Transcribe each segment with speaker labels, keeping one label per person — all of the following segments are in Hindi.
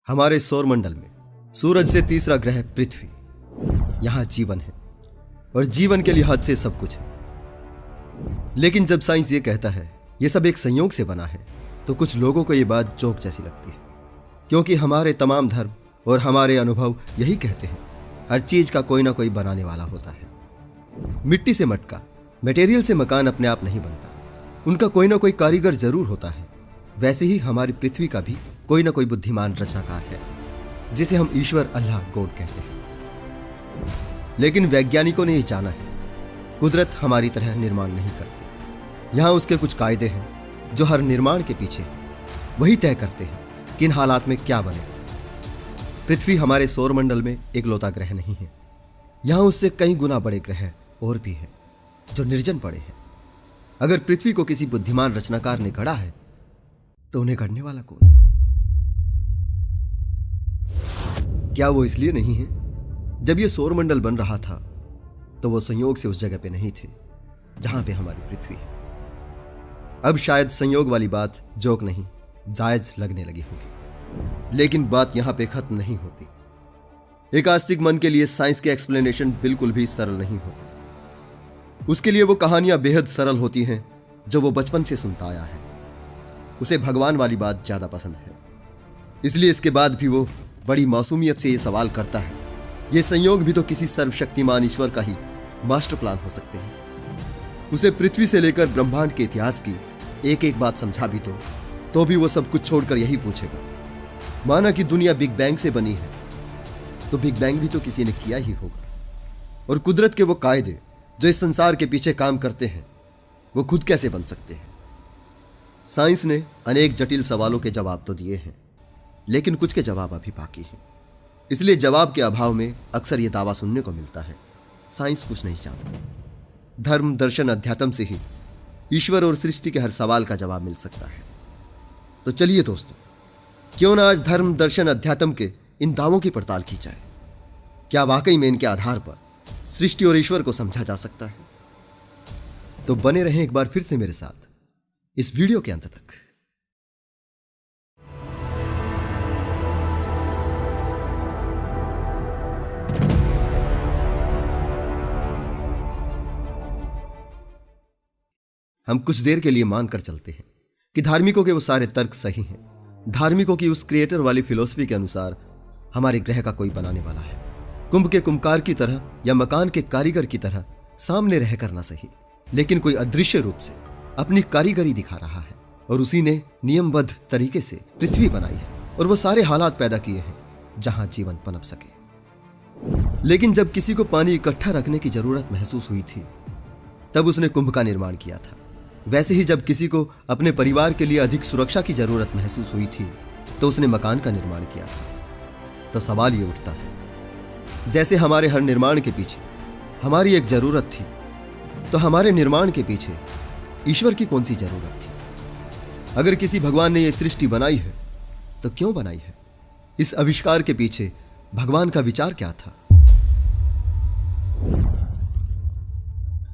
Speaker 1: हमारे सौरमंडल में सूरज से तीसरा ग्रह पृथ्वी, यहां जीवन है और जीवन के लिहाज से सब कुछ है। लेकिन जब साइंस ये कहता है ये सब एक संयोग से बना है, तो कुछ लोगों को ये बात जोक जैसी लगती है, क्योंकि हमारे तमाम धर्म और हमारे अनुभव यही कहते हैं हर चीज का कोई ना कोई बनाने वाला होता है। मिट्टी से मटका, मटेरियल से मकान अपने आप नहीं बनता, उनका कोई ना कोई कारीगर जरूर होता है। वैसे ही हमारी पृथ्वी का भी कोई ना कोई बुद्धिमान रचनाकार है, जिसे हम ईश्वर, अल्लाह, गॉड कहते हैं। लेकिन वैज्ञानिकों ने यह जाना है कुदरत हमारी तरह निर्माण नहीं करती। यहां उसके कुछ कायदे हैं जो हर निर्माण के पीछे वही तय करते हैं किन हालात में क्या बनेगा। पृथ्वी हमारे सौरमंडल में एकलौता ग्रह नहीं है, यहां उससे कई गुना बड़े ग्रह और भी हैं जो निर्जन पड़े हैं। अगर पृथ्वी को किसी बुद्धिमान रचनाकार ने गढ़ा है, तो उन्हें गढ़ने वाला कौन है? क्या वो इसलिए नहीं है जब ये सौरमंडल बन रहा था तो वो संयोग से उस जगह पे नहीं थे जहां पे हमारी पृथ्वी है? अब शायद संयोग वाली बात जोक नहीं, जायज लगने लगी होगी, लेकिन बात यहां पे खत्म नहीं होती। एक आस्तिक मन के लिए साइंस के एक्सप्लेनेशन बिल्कुल भी सरल नहीं होते। उसके लिए वो कहानियां बेहद सरल होती हैं जो वो बचपन से सुनता आया है। उसे भगवान वाली बात ज्यादा पसंद है, इसलिए इसके बाद भी वो बड़ी मासूमियत से ये सवाल करता है, ये संयोग भी तो किसी सर्वशक्तिमान ईश्वर का ही मास्टर प्लान हो सकते हैं। उसे पृथ्वी से लेकर ब्रह्मांड के इतिहास की एक एक बात समझा भी तो भी वो सब कुछ छोड़कर यही पूछेगा, माना कि दुनिया बिग बैंग से बनी है, तो बिग बैंग भी तो किसी ने किया ही होगा। और कुदरत के वो कायदे जो इस संसार के पीछे काम करते हैं, वो खुद कैसे बन सकते हैं? साइंस ने अनेक जटिल सवालों के जवाब तो दिए हैं, लेकिन कुछ के जवाब अभी बाकी हैं। इसलिए जवाब के अभाव में अक्सर ये दावा सुनने को मिलता है, साइंस कुछ नहीं जानती। धर्म, दर्शन, अध्यात्म से ही ईश्वर और सृष्टि के हर सवाल का जवाब मिल सकता है। तो चलिए दोस्तों, क्यों ना आज धर्म, दर्शन, अध्यात्म के इन दावों की पड़ताल की जाए। क्या वाकई में इनके आधार पर सृष्टि और ईश्वर को समझा जा सकता है? तो बने रहें एक बार फिर से मेरे साथ इस वीडियो के अंत तक। हम कुछ देर के लिए मानकर चलते हैं कि धार्मिकों के वो सारे तर्क सही हैं। धार्मिकों की उस क्रिएटर वाली फिलॉसफी के अनुसार हमारे ग्रह का कोई बनाने वाला है, कुंभ के कुंभकार की तरह या मकान के कारीगर की तरह सामने रह करना सही, लेकिन कोई अदृश्य रूप से अपनी कारीगरी दिखा रहा है और उसी ने नियमबद्ध तरीके से पृथ्वी बनाई है और वो सारे हालात पैदा किए हैं जहां जीवन पनप सके। लेकिन जब किसी को पानी इकट्ठा रखने की जरूरत महसूस हुई थी, तब उसने कुंभ का निर्माण किया था। वैसे ही जब किसी को अपने परिवार के लिए अधिक सुरक्षा की जरूरत महसूस हुई थी, तो उसने मकान का निर्माण किया था। तो सवाल ये उठता है, जैसे हमारे हर निर्माण के पीछे हमारी एक जरूरत थी, तो हमारे निर्माण के पीछे ईश्वर की कौन सी जरूरत थी? अगर किसी भगवान ने यह सृष्टि बनाई है, तो क्यों बनाई है? इस आविष्कार के पीछे भगवान का विचार क्या था?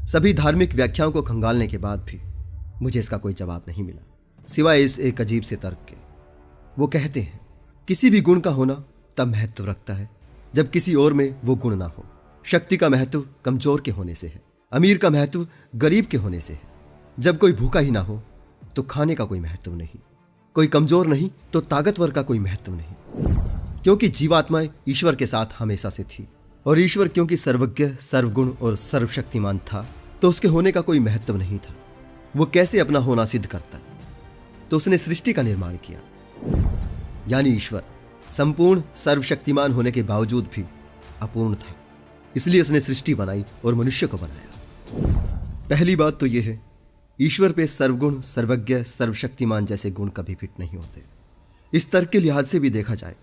Speaker 1: सभी धार्मिक व्याख्याओं को खंगालने के बाद भी मुझे इसका कोई जवाब नहीं मिला, सिवाय इस एक अजीब से तर्क के। वो कहते हैं किसी भी गुण का होना तब महत्व रखता है जब किसी और में वो गुण ना हो। शक्ति का महत्व कमजोर के होने से है, अमीर का महत्व गरीब के होने से है। जब कोई भूखा ही ना हो तो खाने का कोई महत्व नहीं, कोई कमजोर नहीं तो ताकतवर का कोई महत्व नहीं, क्योंकि जीवात्मा ईश्वर के साथ हमेशा से थी। और ईश्वर क्योंकि सर्वज्ञ, सर्वगुण और सर्वशक्तिमान था, तो उसके होने का कोई महत्व नहीं था। वो कैसे अपना होना सिद्ध करता? तो उसने सृष्टि का निर्माण किया, यानी ईश्वर संपूर्ण सर्वशक्तिमान होने के बावजूद भी अपूर्ण था, इसलिए उसने सृष्टि बनाई और मनुष्य को बनाया। पहली बात तो यह है, ईश्वर पे सर्वगुण, सर्वज्ञ, सर्वशक्तिमान जैसे गुण कभी फिट नहीं होते। इस तर्क के लिहाज से भी देखा जाए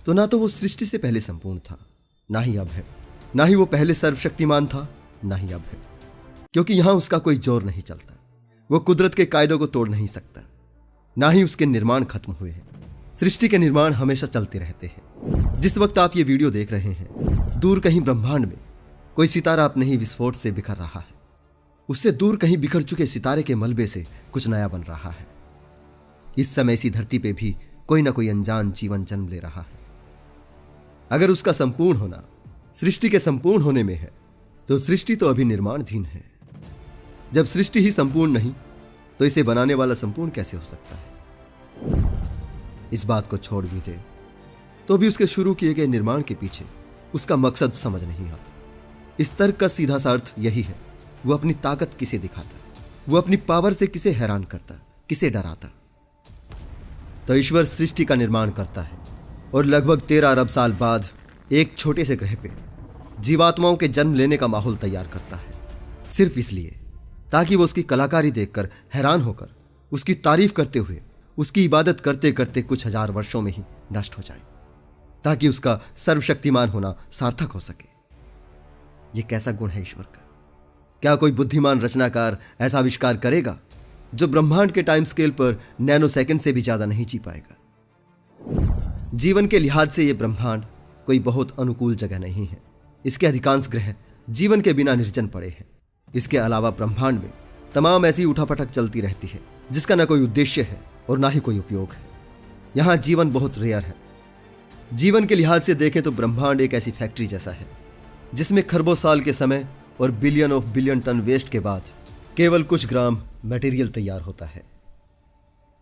Speaker 1: तो ना तो वो सृष्टि से पहले संपूर्ण था, ना ही अब है। ना ही वो पहले सर्वशक्तिमान था, ना ही अब है, क्योंकि यहां उसका कोई जोर नहीं चलता। वो कुदरत के कायदों को तोड़ नहीं सकता, ना ही उसके निर्माण खत्म हुए हैं। सृष्टि के निर्माण हमेशा चलते रहते हैं। जिस वक्त आप ये वीडियो देख रहे हैं, दूर कहीं ब्रह्मांड में कोई सितारा अपने ही विस्फोट से बिखर रहा है। उससे दूर कहीं बिखर चुके सितारे के मलबे से कुछ नया बन रहा है। इस समय इसी धरती पे भी कोई ना कोई अनजान जीवन जन्म ले रहा है। अगर उसका संपूर्ण होना सृष्टि के संपूर्ण होने में है तो सृष्टि तो अभी निर्माणाधीन है। जब सृष्टि ही संपूर्ण नहीं तो इसे बनाने वाला संपूर्ण कैसे हो सकता है? इस बात को छोड़ भी दे तो भी उसके शुरू किए गए निर्माण के पीछे उसका मकसद समझ नहीं आता। इस तर्क का सीधा सा अर्थ यही है, वो अपनी ताकत किसे दिखाता, वो अपनी पावर से किसे हैरान करता, किसे डराता। तो ईश्वर सृष्टि का निर्माण करता है और लगभग 13 अरब साल बाद एक छोटे से ग्रह पे जीवात्माओं के जन्म लेने का माहौल तैयार करता है, सिर्फ इसलिए ताकि वो उसकी कलाकारी देखकर हैरान होकर उसकी तारीफ करते हुए उसकी इबादत करते करते कुछ हजार वर्षों में ही नष्ट हो जाए, ताकि उसका सर्वशक्तिमान होना सार्थक हो सके। ये कैसा गुण है ईश्वर का? क्या कोई बुद्धिमान रचनाकार ऐसा आविष्कार करेगा जो ब्रह्मांड के टाइम स्केल पर नैनो सेकंड से भी ज्यादा नहीं जी पाएगा? जीवन के लिहाज से यह ब्रह्मांड कोई बहुत अनुकूल जगह नहीं है। इसके अधिकांश ग्रह जीवन के बिना निर्जन पड़े हैं। इसके अलावा ब्रह्मांड में तमाम ऐसी उठापटक चलती रहती है जिसका न कोई उद्देश्य है और ना ही कोई उपयोग है। यहां जीवन बहुत रेयर है। जीवन के लिहाज से देखें तो ब्रह्मांड एक ऐसी फैक्ट्री जैसा है जिसमें खरबों साल के समय और billion of billion ton waste के बाद केवल कुछ ग्राम मटेरियल तैयार होता है।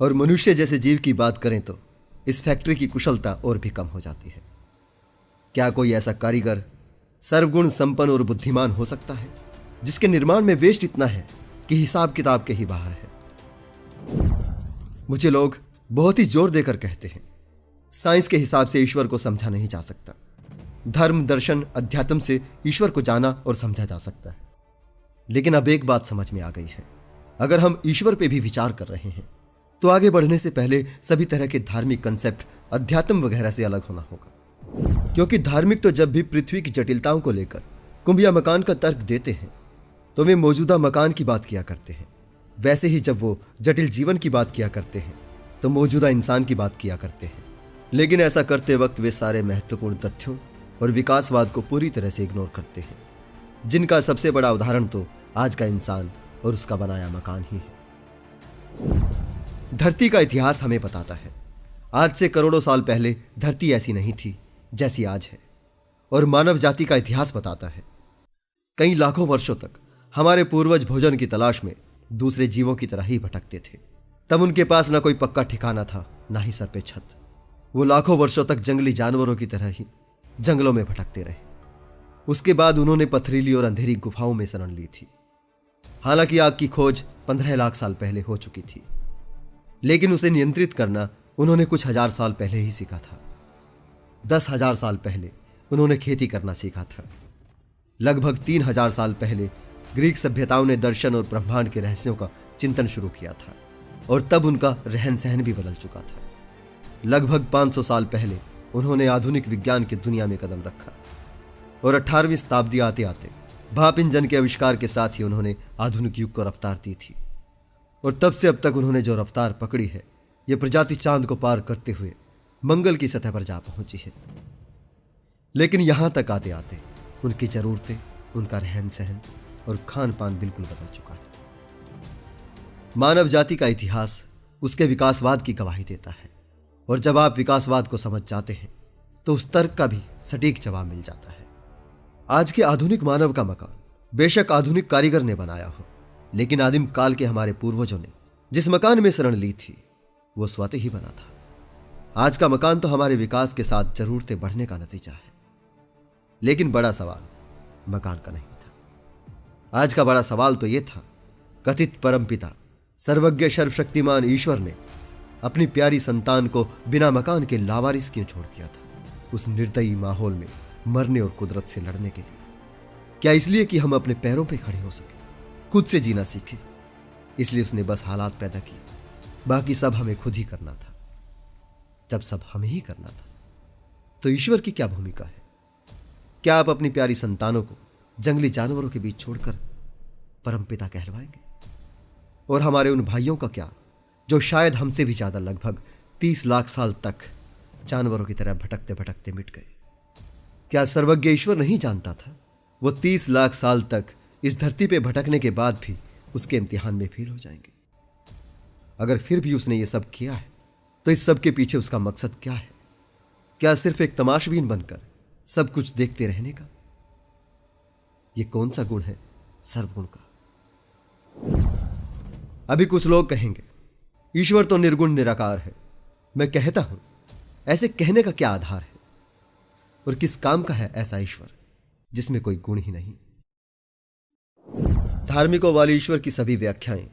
Speaker 1: और मनुष्य जैसे जीव की बात करें तो इस फैक्ट्री की कुशलता और भी कम हो जाती है। क्या कोई ऐसा कारीगर सर्वगुण संपन्न और बुद्धिमान हो सकता है जिसके निर्माण में वेस्ट इतना है कि हिसाब किताब के ही बाहर है? मुझे लोग बहुत ही जोर देकर कहते हैं साइंस के हिसाब से ईश्वर को समझा नहीं जा सकता। धर्म, दर्शन, अध्यात्म से ईश्वर को जाना और समझा जा सकता है। लेकिन अब एक बात समझ में आ गई है, अगर हम ईश्वर पे भी विचार कर रहे हैं तो आगे बढ़ने से पहले सभी तरह के धार्मिक कंसेप्ट अध्यात्म वगैरह से अलग होना होगा। क्योंकि धार्मिक तो जब भी पृथ्वी की जटिलताओं को लेकर कुंभ या मकान का तर्क देते हैं तो वे मौजूदा मकान की बात किया करते हैं। वैसे ही जब वो जटिल जीवन की बात किया करते हैं तो मौजूदा इंसान की बात किया करते हैं। लेकिन ऐसा करते वक्त वे सारे महत्वपूर्ण तथ्यों और विकासवाद को पूरी तरह से इग्नोर करते हैं, जिनका सबसे बड़ा उदाहरण तो आज का इंसान और उसका बनाया मकान ही है। धरती का इतिहास हमें बताता है आज से करोड़ों साल पहले धरती ऐसी नहीं थी जैसी आज है। और मानव जाति का इतिहास बताता है कई लाखों वर्षों तक हमारे पूर्वज भोजन की तलाश में दूसरे जीवों की तरह ही भटकते थे। तब उनके पास ना कोई पक्का ठिकाना था, ना ही सर पे छत। वो लाखों वर्षों तक जंगली जानवरों की तरह ही जंगलों में भटकते रहे। उसके बाद उन्होंने पथरीली और अंधेरी गुफाओं में शरण ली थी। हालांकि आग की खोज 15 लाख साल पहले हो चुकी थी, लेकिन उसे नियंत्रित करना उन्होंने कुछ हजार साल पहले ही सीखा था। 10,000 साल पहले उन्होंने खेती करना सीखा था। लगभग 3,000 साल पहले ग्रीक सभ्यताओं ने दर्शन और ब्रह्मांड के रहस्यों का चिंतन शुरू किया था और तब उनका रहन सहन भी बदल चुका था। लगभग 500 साल पहले उन्होंने आधुनिक विज्ञान की दुनिया में कदम रखा और 18वीं शताब्दी आते आते भाप इंजन के आविष्कार के साथ ही उन्होंने आधुनिक युग को रफ्तार दी थी। और तब से अब तक उन्होंने जो रफ्तार पकड़ी है, यह प्रजाति चांद को पार करते हुए मंगल की सतह पर जा पहुंची है। लेकिन यहां तक आते आते उनकी जरूरतें, उनका रहन सहन और खान पान बिल्कुल बदल चुका है। मानव जाति का इतिहास उसके विकासवाद की गवाही देता है और जब आप विकासवाद को समझ जाते हैं तो उस तर्क का भी सटीक जवाब मिल जाता है। आज के आधुनिक मानव का मकान बेशक आधुनिक कारीगर ने बनाया हो, लेकिन आदिम काल के हमारे पूर्वजों ने जिस मकान में शरण ली थी वो स्वतः ही बना था। आज का मकान तो हमारे विकास के साथ जरूरतें बढ़ने का नतीजा है। लेकिन बड़ा सवाल मकान का नहीं था। आज का बड़ा सवाल तो यह था, कथित परमपिता सर्वज्ञ सर्वशक्तिमान ईश्वर ने अपनी प्यारी संतान को बिना मकान के लावारिस क्यों छोड़ दिया था उस निर्दयी माहौल में मरने और कुदरत से लड़ने के लिए? क्या इसलिए कि हम अपने पैरों पे खड़े हो सके, खुद से जीना सीखे? इसलिए उसने बस हालात पैदा किए, बाकी सब हमें खुद ही करना था। जब सब हमें ही करना था तो ईश्वर की क्या भूमिका है? क्या आप अपनी प्यारी संतानों को जंगली जानवरों के बीच छोड़कर परमपिता कहलवाएंगे? और हमारे उन भाइयों का क्या जो शायद हमसे भी ज्यादा लगभग 30 लाख साल तक जानवरों की तरह भटकते भटकते मिट गए? क्या सर्वज्ञ ईश्वर नहीं जानता था वो 30 लाख साल तक इस धरती पे भटकने के बाद भी उसके इम्तिहान में फेल हो जाएंगे? अगर फिर भी उसने ये सब किया है तो इस सब के पीछे उसका मकसद क्या है? क्या सिर्फ एक तमाशबीन बनकर सब कुछ देखते रहने का? ये कौन सा गुण है सर्वगुण का? अभी कुछ लोग कहेंगे ईश्वर तो निर्गुण निराकार है। मैं कहता हूं ऐसे कहने का क्या आधार है? और किस काम का है ऐसा ईश्वर जिसमें कोई गुण ही नहीं? धार्मिकों वाली ईश्वर की सभी व्याख्याएं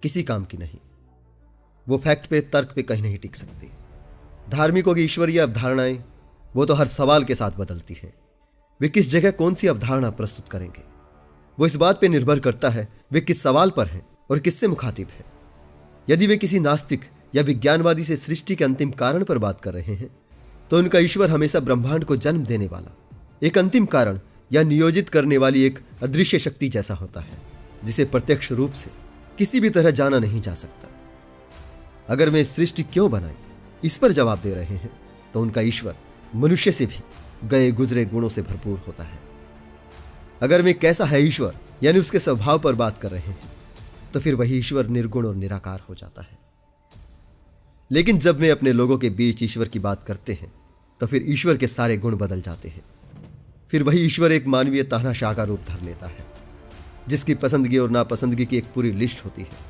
Speaker 1: किसी काम की नहीं। वो फैक्ट पे, तर्क पे कहीं नहीं टिक सकती। धार्मिकों की ईश्वरीय अवधारणाएं वो तो हर सवाल के साथ बदलती हैं। वे किस जगह कौन सी अवधारणा प्रस्तुत करेंगे वो इस बात पे निर्भर करता है वे किस सवाल पर हैं और किससे मुखातिब हैं। यदि वे किसी नास्तिक या विज्ञानवादी से सृष्टि के अंतिम कारण पर बात कर रहे हैं तो उनका ईश्वर हमेशा ब्रह्मांड को जन्म देने वाला एक अंतिम कारण या नियोजित करने वाली एक अदृश्य शक्ति जैसा होता है, जिसे प्रत्यक्ष रूप से किसी भी तरह जाना नहीं जा सकता। अगर वे सृष्टि क्यों बनाई इस पर जवाब दे रहे हैं तो उनका ईश्वर मनुष्य से भी गए गुजरे गुणों से भरपूर होता है। अगर वे कैसा है ईश्वर यानी उसके स्वभाव पर बात कर रहे हैं तो फिर वही ईश्वर निर्गुण और निराकार हो जाता है। लेकिन जब वे अपने लोगों के बीच ईश्वर की बात करते हैं तो फिर ईश्वर के सारे गुण बदल जाते हैं। फिर वही ईश्वर एक मानवीय तानाशाह का रूप धर लेता है, जिसकी पसंदगी और नापसंदगी की एक पूरी लिस्ट होती है।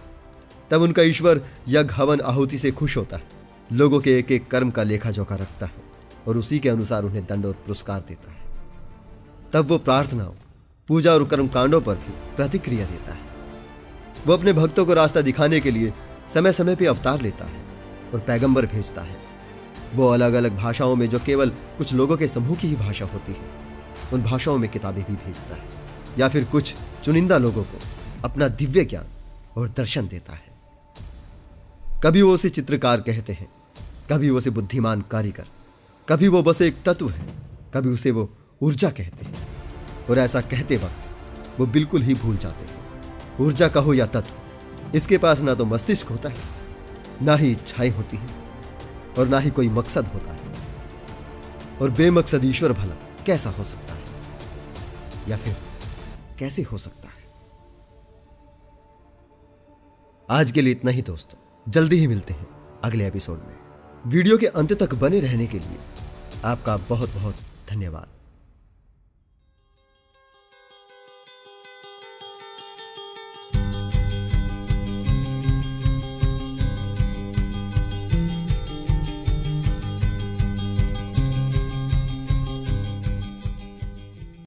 Speaker 1: तब उनका ईश्वर यज्ञ हवन आहुति से खुश होता है, लोगों के एक एक कर्म का लेखा जोखा रखता है और उसी के अनुसार उन्हें दंड और पुरस्कार देता है। तब वो प्रार्थनाओं, पूजा और कर्मकांडों पर भी प्रतिक्रिया देता है। वो अपने भक्तों को रास्ता दिखाने के लिए समय समय पर अवतार लेता है और पैगंबर भेजता है। वो अलग अलग भाषाओं में, जो केवल कुछ लोगों के समूह की ही भाषा होती है, उन भाषाओं में किताबें भी भेजता है या फिर कुछ चुनिंदा लोगों को अपना दिव्य ज्ञान और दर्शन देता है। कभी वो उसे चित्रकार कहते हैं, कभी वो उसे बुद्धिमान कारीगर, कभी वो बस एक तत्व है, कभी उसे वो ऊर्जा कहते हैं। और ऐसा कहते वक्त वो बिल्कुल ही भूल जाते हैं, ऊर्जा कहो या तत्व, इसके पास ना तो मस्तिष्क होता है, ना ही इच्छाएं होती हैं और ना ही कोई मकसद होता है। और बेमकसद ईश्वर भला कैसा हो सकता है, या फिर कैसे हो सकता है? आज के लिए इतना ही दोस्तों, जल्दी ही मिलते हैं अगले एपिसोड में। वीडियो के अंत तक बने रहने के लिए आपका बहुत बहुत धन्यवाद।